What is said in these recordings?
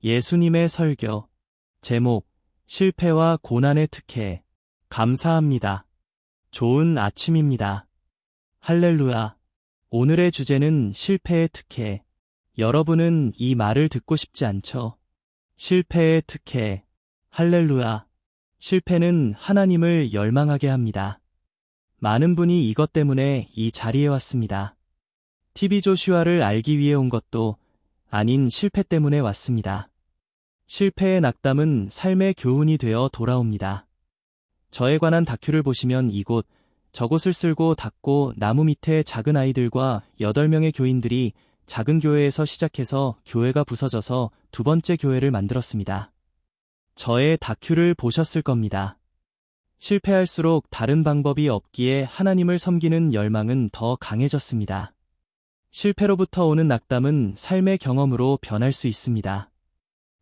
예수님의 설교. 제목, 실패와 고난의 특혜. 감사합니다. 좋은 아침입니다. 할렐루야. 오늘의 주제는 실패의 특혜. 여러분은 이 말을 듣고 싶지 않죠? 실패의 특혜. 할렐루야. 실패는 하나님을 열망하게 합니다. 많은 분이 이것 때문에 이 자리에 왔습니다. TV 조슈아를 알기 위해 온 것도 아닌 실패 때문에 왔습니다. 실패의 낙담은 삶의 교훈이 되어 돌아옵니다. 저에 관한 다큐를 보시면 이곳, 저곳을 쓸고 닦고 나무 밑에 작은 아이들과 8명의 교인들이 작은 교회에서 시작해서 교회가 부서져서 두 번째 교회를 만들었습니다. 저의 다큐를 보셨을 겁니다. 실패할수록 다른 방법이 없기에 하나님을 섬기는 열망은 더 강해졌습니다. 실패로부터 오는 낙담은 삶의 경험으로 변할 수 있습니다.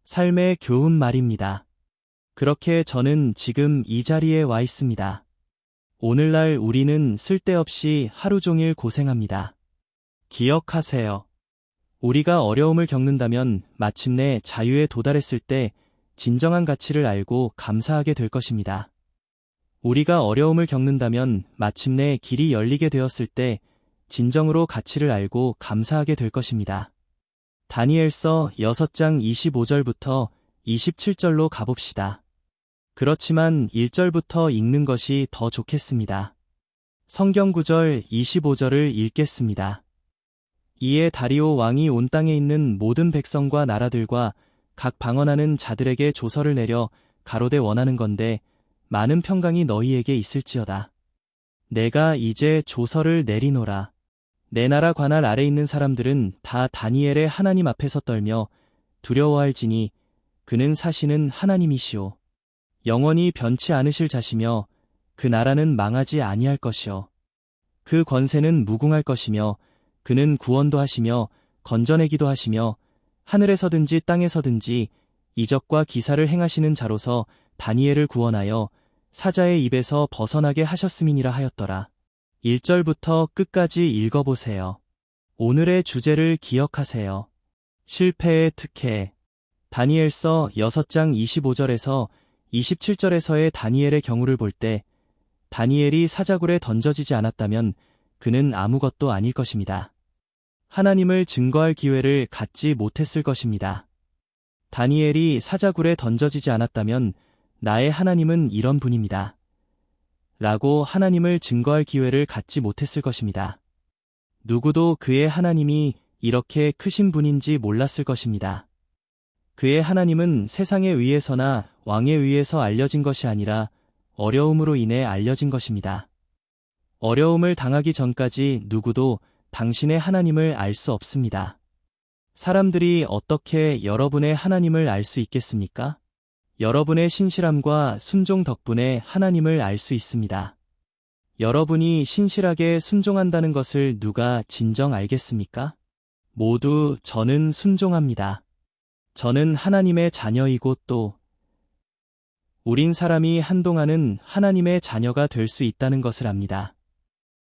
삶의 교훈 말입니다. 그렇게 저는 지금 이 자리에 와 있습니다. 오늘날 우리는 쓸데없이 하루 종일 고생합니다. 기억하세요. 우리가 어려움을 겪는다면 마침내 자유에 도달했을 때 진정한 가치를 알고 감사하게 될 것입니다. 우리가 어려움을 겪는다면 마침내 길이 열리게 되었을 때 진정으로 가치를 알고 감사하게 될 것입니다. 다니엘서 6장 25절부터 27절로 가봅시다. 그렇지만 1절부터 읽는 것이 더 좋겠습니다. 성경 구절 25절을 읽겠습니다. 이에 다리오 왕이 온 땅에 있는 모든 백성과 나라들과 각 방언하는 자들에게 조서를 내려 가로되 원하는 건대 많은 평강이 너희에게 있을지어다. 내가 이제 조서를 내리노라. 내 나라 관할 아래 있는 사람들은 다 다니엘의 하나님 앞에서 떨며 두려워할지니 그는 사시는 하나님이시오. 영원히 변치 않으실 자시며 그 나라는 망하지 아니할 것이요. 그 권세는 무궁할 것이며 그는 구원도 하시며 건져내기도 하시며 하늘에서든지 땅에서든지 이적과 기사를 행하시는 자로서 다니엘을 구원하여 사자의 입에서 벗어나게 하셨음이니라 하였더라. 1절부터 끝까지 읽어보세요. 오늘의 주제를 기억하세요. 실패의 특혜. 다니엘서 6장 25절에서 27절에서의 다니엘의 경우를 볼 때 다니엘이 사자굴에 던져지지 않았다면 그는 아무것도 아닐 것입니다. 하나님을 증거할 기회를 갖지 못했을 것입니다. 다니엘이 사자굴에 던져지지 않았다면 나의 하나님은 이런 분입니다. 라고 하나님을 증거할 기회를 갖지 못했을 것입니다. 누구도 그의 하나님이 이렇게 크신 분인지 몰랐을 것입니다. 그의 하나님은 세상에 의해서나 왕에 의해서 알려진 것이 아니라 어려움으로 인해 알려진 것입니다. 어려움을 당하기 전까지 누구도 당신의 하나님을 알 수 없습니다. 사람들이 어떻게 여러분의 하나님을 알 수 있겠습니까? 여러분의 신실함과 순종 덕분에 하나님을 알 수 있습니다. 여러분이 신실하게 순종한다는 것을 누가 진정 알겠습니까? 모두 저는 순종합니다. 저는 하나님의 자녀이고 또 우린 사람이 한동안은 하나님의 자녀가 될 수 있다는 것을 압니다.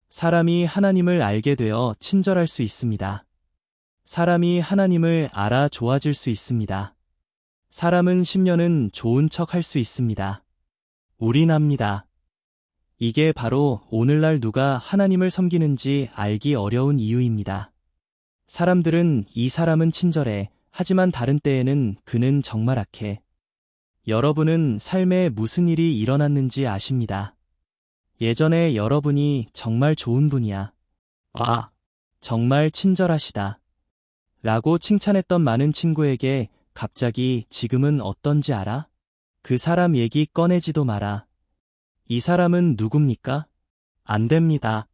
사람이 하나님을 알게 되어 친절할 수 있습니다. 사람이 하나님을 알아 좋아질 수 있습니다. 사람은 10년은 좋은 척 할 수 있습니다. 우린 압니다. 이게 바로 오늘날 누가 하나님을 섬기는지 알기 어려운 이유입니다. 사람들은 이 사람은 친절해. 하지만 다른 때에는 그는 정말 악해. 여러분은 삶에 무슨 일이 일어났는지 아십니다. 예전에 여러분이 정말 좋은 분이야. 아, 정말 친절하시다. 라고 칭찬했던 많은 친구에게 갑자기 지금은 어떤지 알아? 그 사람 얘기 꺼내지도 마라. 이 사람은 누굽니까? 안 됩니다.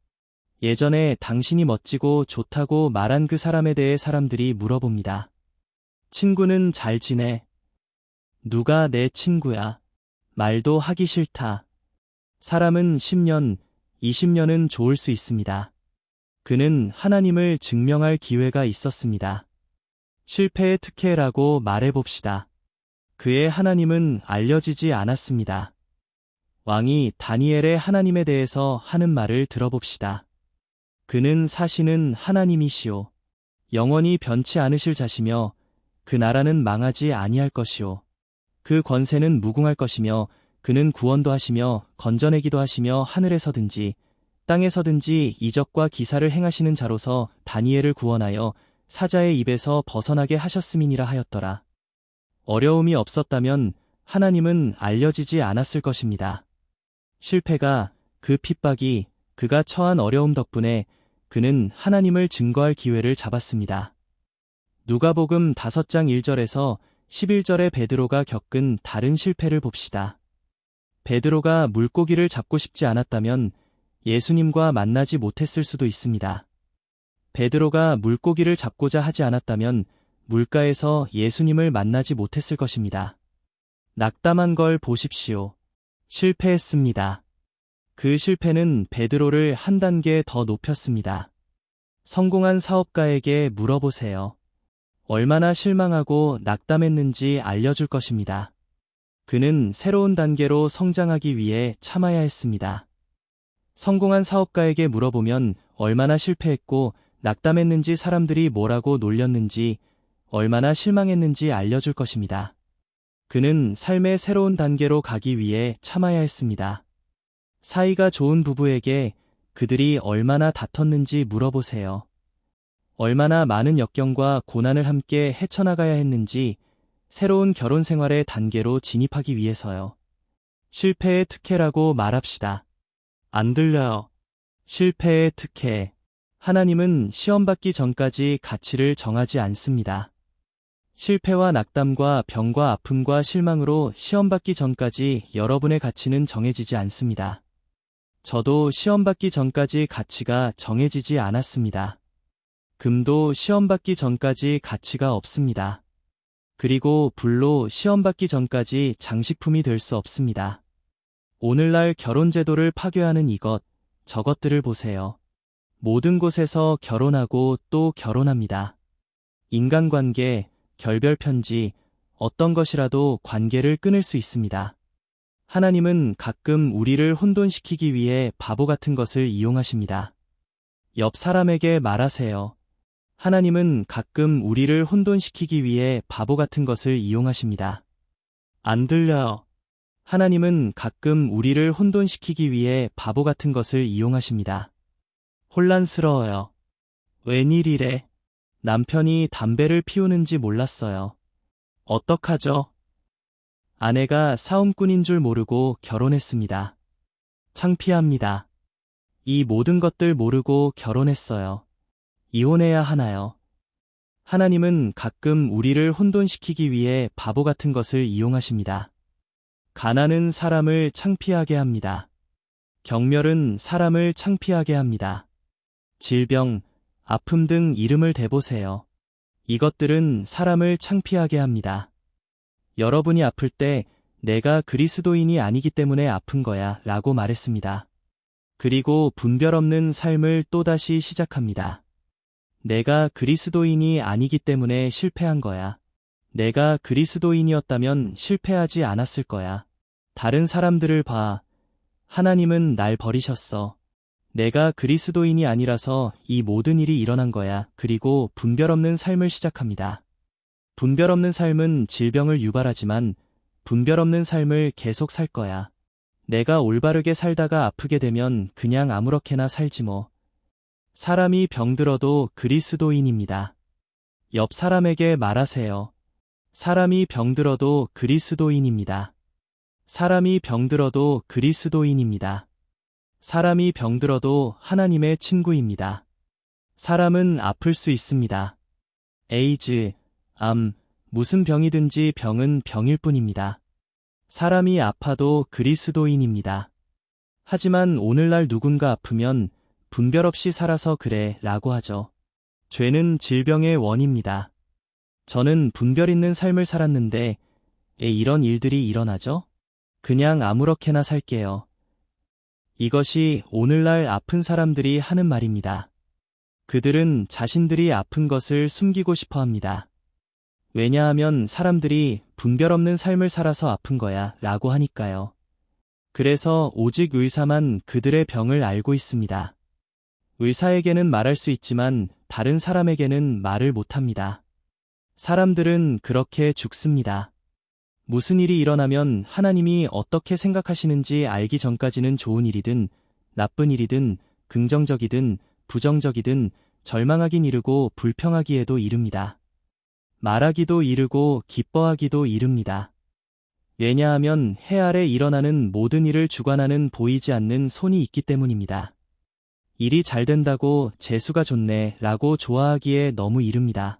예전에 당신이 멋지고 좋다고 말한 그 사람에 대해 사람들이 물어봅니다. 친구는 잘 지내? 누가 내 친구야? 말도 하기 싫다. 사람은 10년, 20년은 좋을 수 있습니다. 그는 하나님을 증명할 기회가 있었습니다. 실패의 특혜라고 말해봅시다. 그의 하나님은 알려지지 않았습니다. 왕이 다니엘의 하나님에 대해서 하는 말을 들어봅시다. 그는 사시는 하나님이시오. 영원히 변치 않으실 자시며 그 나라는 망하지 아니할 것이요. 그 권세는 무궁할 것이며 그는 구원도 하시며 건져내기도 하시며 하늘에서든지 땅에서든지 이적과 기사를 행하시는 자로서 다니엘을 구원하여 사자의 입에서 벗어나게 하셨음이니라 하였더라. 어려움이 없었다면 하나님은 알려지지 않았을 것입니다. 실패가, 그 핍박이, 그가 처한 어려움 덕분에 그는 하나님을 증거할 기회를 잡았습니다. 누가복음 5장 1절에서 11절에 베드로가 겪은 다른 실패를 봅시다. 베드로가 물고기를 잡고 싶지 않았다면 예수님과 만나지 못했을 수도 있습니다. 베드로가 물고기를 잡고자 하지 않았다면 물가에서 예수님을 만나지 못했을 것입니다. 낙담한 걸 보십시오. 실패했습니다. 그 실패는 베드로를 한 단계 더 높였습니다. 성공한 사업가에게 물어보세요. 얼마나 실망하고 낙담했는지 알려줄 것입니다. 그는 새로운 단계로 성장하기 위해 참아야 했습니다. 성공한 사업가에게 물어보면 얼마나 실패했고 낙담했는지, 사람들이 뭐라고 놀렸는지, 얼마나 실망했는지 알려줄 것입니다. 그는 삶의 새로운 단계로 가기 위해 참아야 했습니다. 사이가 좋은 부부에게 그들이 얼마나 다퉜는지 물어보세요. 얼마나 많은 역경과 고난을 함께 헤쳐나가야 했는지, 새로운 결혼 생활의 단계로 진입하기 위해서요. 실패의 특혜라고 말합시다. 안 들려요. 실패의 특혜. 하나님은 시험 받기 전까지 가치를 정하지 않습니다. 실패와 낙담과 병과 아픔과 실망으로 시험 받기 전까지 여러분의 가치는 정해지지 않습니다. 저도 시험 받기 전까지 가치가 정해지지 않았습니다. 금도 시험 받기 전까지 가치가 없습니다. 그리고 불로 시험 받기 전까지 장식품이 될 수 없습니다. 오늘날 결혼제도를 파괴하는 이것, 저것들을 보세요. 모든 곳에서 결혼하고 또 결혼합니다. 인간관계, 결별편지, 어떤 것이라도 관계를 끊을 수 있습니다. 하나님은 가끔 우리를 혼돈시키기 위해 바보 같은 것을 이용하십니다. 옆 사람에게 말하세요. 하나님은 가끔 우리를 혼돈시키기 위해 바보 같은 것을 이용하십니다. 안 들려요. 하나님은 가끔 우리를 혼돈시키기 위해 바보 같은 것을 이용하십니다. 혼란스러워요. 웬일이래? 남편이 담배를 피우는지 몰랐어요. 어떡하죠? 아내가 사움꾼인 줄 모르고 결혼했습니다. 창피합니다. 이 모든 것들 모르고 결혼했어요. 이혼해야 하나요? 하나님은 가끔 우리를 혼돈시키기 위해 바보 같은 것을 이용하십니다. 가난은 사람을 창피하게 합니다. 경멸은 사람을 창피하게 합니다. 질병, 아픔 등 이름을 대보세요. 이것들은 사람을 창피하게 합니다. 여러분이 아플 때 내가 그리스도인이 아니기 때문에 아픈 거야 라고 말했습니다. 그리고 분별 없는 삶을 또다시 시작합니다. 내가 그리스도인이 아니기 때문에 실패한 거야. 내가 그리스도인이었다면 실패하지 않았을 거야. 다른 사람들을 봐. 하나님은 날 버리셨어. 내가 그리스도인이 아니라서 이 모든 일이 일어난 거야. 그리고 분별 없는 삶을 시작합니다. 분별 없는 삶은 질병을 유발하지만 분별 없는 삶을 계속 살 거야. 내가 올바르게 살다가 아프게 되면 그냥 아무렇게나 살지 뭐. 사람이 병들어도 그리스도인입니다. 옆 사람에게 말하세요. 사람이 병들어도 그리스도인입니다. 사람이 병들어도 그리스도인입니다. 사람이 병들어도 하나님의 친구입니다. 사람은 아플 수 있습니다. 에이즈, 암, 무슨 병이든지 병은 병일 뿐입니다. 사람이 아파도 그리스도인입니다. 하지만 오늘날 누군가 아프면 분별 없이 살아서 그래 라고 하죠. 죄는 질병의 원입니다. 저는 분별 있는 삶을 살았는데 이런 일들이 일어나죠? 그냥 아무렇게나 살게요. 이것이 오늘날 아픈 사람들이 하는 말입니다. 그들은 자신들이 아픈 것을 숨기고 싶어 합니다. 왜냐하면 사람들이 분별 없는 삶을 살아서 아픈 거야 라고 하니까요. 그래서 오직 의사만 그들의 병을 알고 있습니다. 의사에게는 말할 수 있지만 다른 사람에게는 말을 못합니다. 사람들은 그렇게 죽습니다. 무슨 일이 일어나면 하나님이 어떻게 생각하시는지 알기 전까지는 좋은 일이든 나쁜 일이든 긍정적이든 부정적이든 절망하긴 이르고 불평하기에도 이릅니다. 말하기도 이르고 기뻐하기도 이릅니다. 왜냐하면 해 아래 일어나는 모든 일을 주관하는 보이지 않는 손이 있기 때문입니다. 일이 잘 된다고 재수가 좋네 라고 좋아하기에 너무 이릅니다.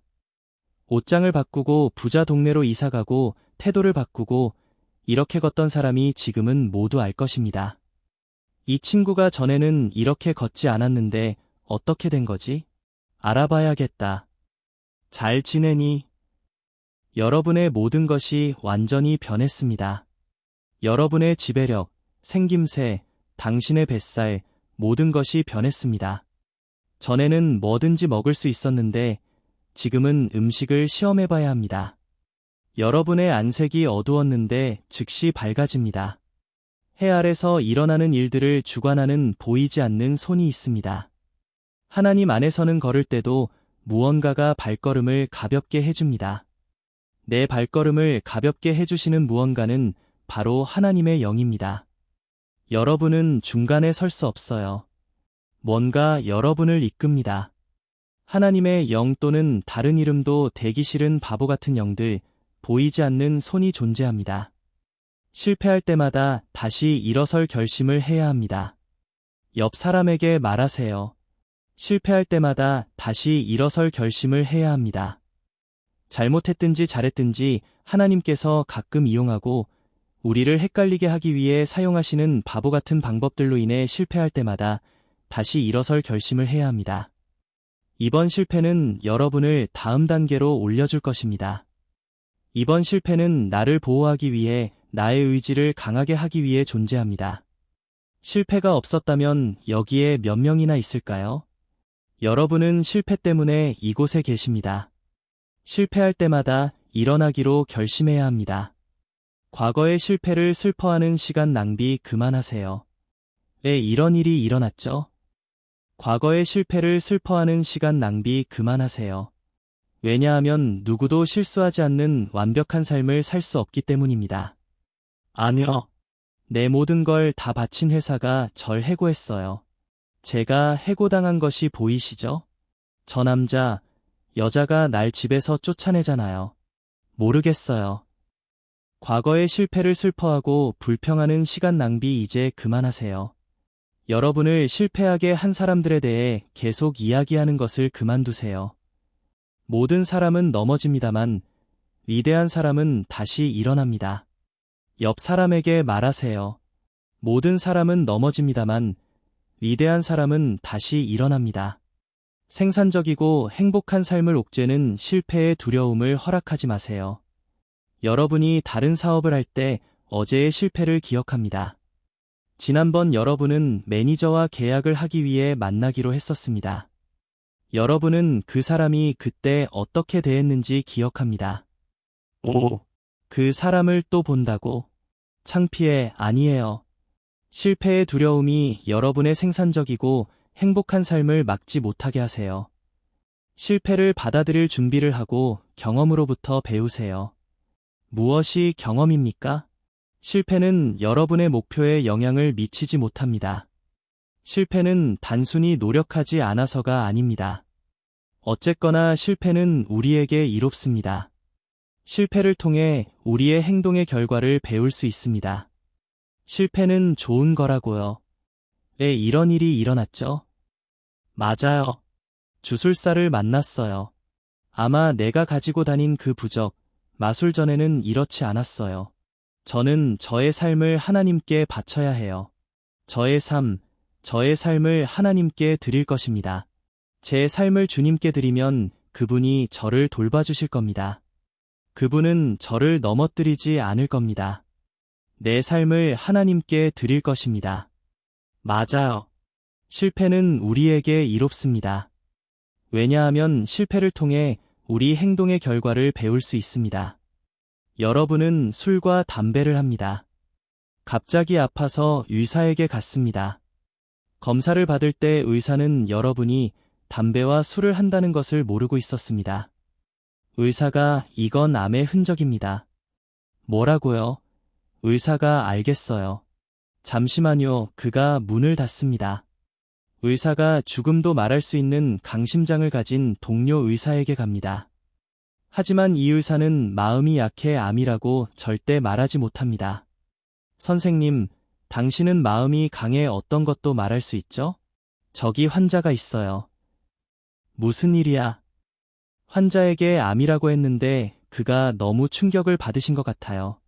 옷장을 바꾸고 부자 동네로 이사가고 태도를 바꾸고 이렇게 걷던 사람이 지금은 모두 알 것입니다. 이 친구가 전에는 이렇게 걷지 않았는데 어떻게 된 거지? 알아봐야겠다. 잘 지내니? 여러분의 모든 것이 완전히 변했습니다. 여러분의 지배력, 생김새, 당신의 뱃살, 모든 것이 변했습니다. 전에는 뭐든지 먹을 수 있었는데 지금은 음식을 시험해봐야 합니다. 여러분의 안색이 어두웠는데 즉시 밝아집니다. 해 아래서 일어나는 일들을 주관하는 보이지 않는 손이 있습니다. 하나님 안에서는 걸을 때도 무언가가 발걸음을 가볍게 해줍니다. 내 발걸음을 가볍게 해주시는 무언가는 바로 하나님의 영입니다. 여러분은 중간에 설 수 없어요. 뭔가 여러분을 이끕니다. 하나님의 영 또는 다른 이름도 되기 싫은 바보 같은 영들, 보이지 않는 손이 존재합니다. 실패할 때마다 다시 일어설 결심을 해야 합니다. 옆 사람에게 말하세요. 실패할 때마다 다시 일어설 결심을 해야 합니다. 잘못했든지 잘했든지 하나님께서 가끔 이용하고 우리를 헷갈리게 하기 위해 사용하시는 바보 같은 방법들로 인해 실패할 때마다 다시 일어설 결심을 해야 합니다. 이번 실패는 여러분을 다음 단계로 올려줄 것입니다. 이번 실패는 나를 보호하기 위해 나의 의지를 강하게 하기 위해 존재합니다. 실패가 없었다면 여기에 몇 명이나 있을까요? 여러분은 실패 때문에 이곳에 계십니다. 실패할 때마다 일어나기로 결심해야 합니다. 과거의 실패를 슬퍼하는 시간 낭비 그만하세요. 왜 이런 일이 일어났죠? 과거의 실패를 슬퍼하는 시간 낭비 그만하세요. 왜냐하면 누구도 실수하지 않는 완벽한 삶을 살 수 없기 때문입니다. 아니요. 내 모든 걸 다 바친 회사가 절 해고했어요. 제가 해고당한 것이 보이시죠? 저 남자, 여자가 날 집에서 쫓아내잖아요. 모르겠어요. 과거의 실패를 슬퍼하고 불평하는 시간 낭비 이제 그만하세요. 여러분을 실패하게 한 사람들에 대해 계속 이야기하는 것을 그만두세요. 모든 사람은 넘어집니다만 위대한 사람은 다시 일어납니다. 옆 사람에게 말하세요. 모든 사람은 넘어집니다만 위대한 사람은 다시 일어납니다. 생산적이고 행복한 삶을 옥죄는 실패의 두려움을 허락하지 마세요. 여러분이 다른 사업을 할 때 어제의 실패를 기억합니다. 지난번 여러분은 매니저와 계약을 하기 위해 만나기로 했었습니다. 여러분은 그 사람이 그때 어떻게 대했는지 기억합니다. 오, 그 사람을 또 본다고? 창피해. 아니에요. 실패의 두려움이 여러분의 생산적이고 행복한 삶을 막지 못하게 하세요. 실패를 받아들일 준비를 하고 경험으로부터 배우세요. 무엇이 경험입니까? 실패는 여러분의 목표에 영향을 미치지 못합니다. 실패는 단순히 노력하지 않아서가 아닙니다. 어쨌거나 실패는 우리에게 이롭습니다. 실패를 통해 우리의 행동의 결과를 배울 수 있습니다. 실패는 좋은 거라고요. 왜 이런 일이 일어났죠? 맞아요. 주술사를 만났어요. 아마 내가 가지고 다닌 그 부적, 마술 전에는 이렇지 않았어요. 저는 저의 삶을 하나님께 바쳐야 해요. 저의 삶을 하나님께 드릴 것입니다. 제 삶을 주님께 드리면 그분이 저를 돌봐주실 겁니다. 그분은 저를 넘어뜨리지 않을 겁니다. 내 삶을 하나님께 드릴 것입니다. 맞아요. 실패는 우리에게 이롭습니다. 왜냐하면 실패를 통해 우리 행동의 결과를 배울 수 있습니다. 여러분은 술과 담배를 합니다. 갑자기 아파서 의사에게 갔습니다. 검사를 받을 때 의사는 여러분이 담배와 술을 한다는 것을 모르고 있었습니다. 의사가 이건 암의 흔적입니다. 뭐라고요? 의사가 알겠어요. 잠시만요. 그가 문을 닫습니다. 의사가 죽음도 말할 수 있는 강심장을 가진 동료 의사에게 갑니다. 하지만 이 의사는 마음이 약해 암이라고 절대 말하지 못합니다. 선생님, 당신은 마음이 강해 어떤 것도 말할 수 있죠? 저기 환자가 있어요. 무슨 일이야? 환자에게 암이라고 했는데 그가 너무 충격을 받으신 것 같아요.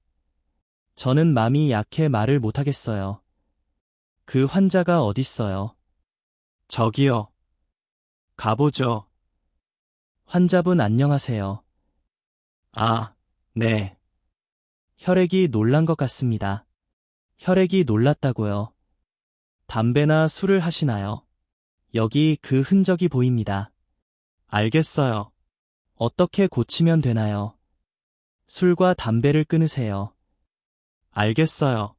저는 마음이 약해 말을 못하겠어요. 그 환자가 어딨어요? 저기요. 가보죠. 환자분 안녕하세요. 아, 네. 혈액이 놀란 것 같습니다. 혈액이 놀랐다고요. 담배나 술을 하시나요? 여기 그 흔적이 보입니다. 알겠어요. 어떻게 고치면 되나요? 술과 담배를 끊으세요. 알겠어요.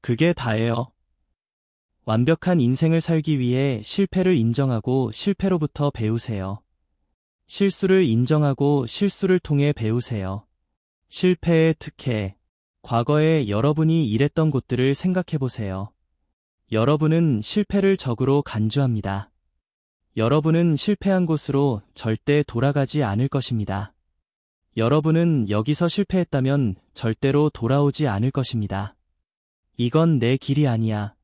그게 다예요. 완벽한 인생을 살기 위해 실패를 인정하고 실패로부터 배우세요. 실수를 인정하고 실수를 통해 배우세요. 실패의 특혜. 과거에 여러분이 일했던 곳들을 생각해 보세요. 여러분은 실패를 적으로 간주합니다. 여러분은 실패한 곳으로 절대 돌아가지 않을 것입니다. 여러분은 여기서 실패했다면 절대로 돌아오지 않을 것입니다. 이건 내 길이 아니야.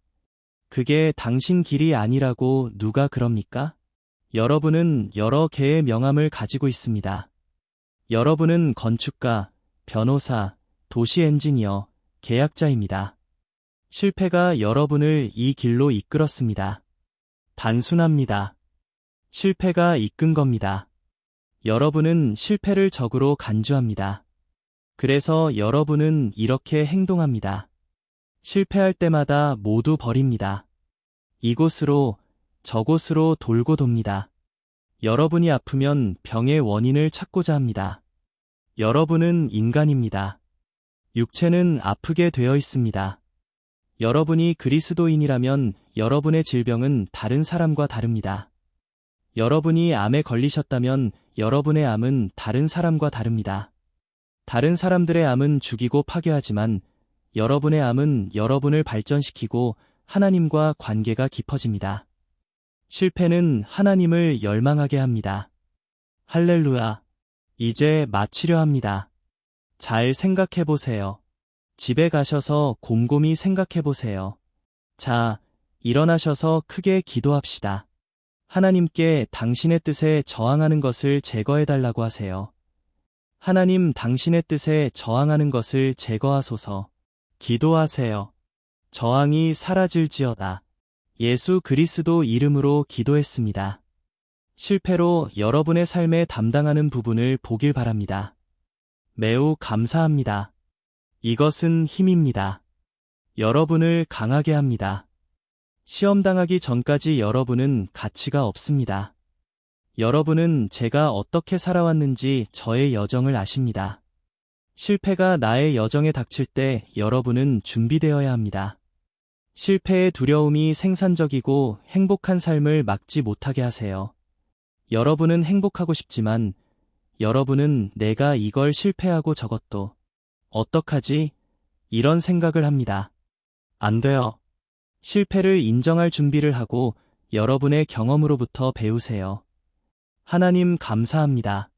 그게 당신 길이 아니라고 누가 그럽니까? 여러분은 여러 개의 명함을 가지고 있습니다. 여러분은 건축가, 변호사, 도시 엔지니어, 계약자입니다. 실패가 여러분을 이 길로 이끌었습니다. 단순합니다. 실패가 이끈 겁니다. 여러분은 실패를 적으로 간주합니다. 그래서 여러분은 이렇게 행동합니다. 실패할 때마다 모두 버립니다. 이곳으로, 저곳으로 돌고 돕니다. 여러분이 아프면 병의 원인을 찾고자 합니다. 여러분은 인간입니다. 육체는 아프게 되어 있습니다. 여러분이 그리스도인이라면 여러분의 질병은 다른 사람과 다릅니다. 여러분이 암에 걸리셨다면 여러분의 암은 다른 사람과 다릅니다. 다른 사람들의 암은 죽이고 파괴하지만 여러분의 암은 여러분을 발전시키고 하나님과 관계가 깊어집니다. 실패는 하나님을 열망하게 합니다. 할렐루야. 이제 마치려 합니다. 잘 생각해 보세요. 집에 가셔서 곰곰이 생각해 보세요. 자, 일어나셔서 크게 기도합시다. 하나님께 당신의 뜻에 저항하는 것을 제거해 달라고 하세요. 하나님, 당신의 뜻에 저항하는 것을 제거하소서. 기도하세요. 저항이 사라질지어다. 예수 그리스도 이름으로 기도했습니다. 실패로 여러분의 삶에 담당하는 부분을 보길 바랍니다. 매우 감사합니다. 이것은 힘입니다. 여러분을 강하게 합니다. 시험당하기 전까지 여러분은 가치가 없습니다. 여러분은 제가 어떻게 살아왔는지 저의 여정을 아십니다. 실패가 나의 여정에 닥칠 때 여러분은 준비되어야 합니다. 실패의 두려움이 생산적이고 행복한 삶을 막지 못하게 하세요. 여러분은 행복하고 싶지만 여러분은 내가 이걸 실패하고 저것도 어떡하지? 이런 생각을 합니다. 안 돼요. 실패를 인정할 준비를 하고 여러분의 경험으로부터 배우세요. 하나님 감사합니다.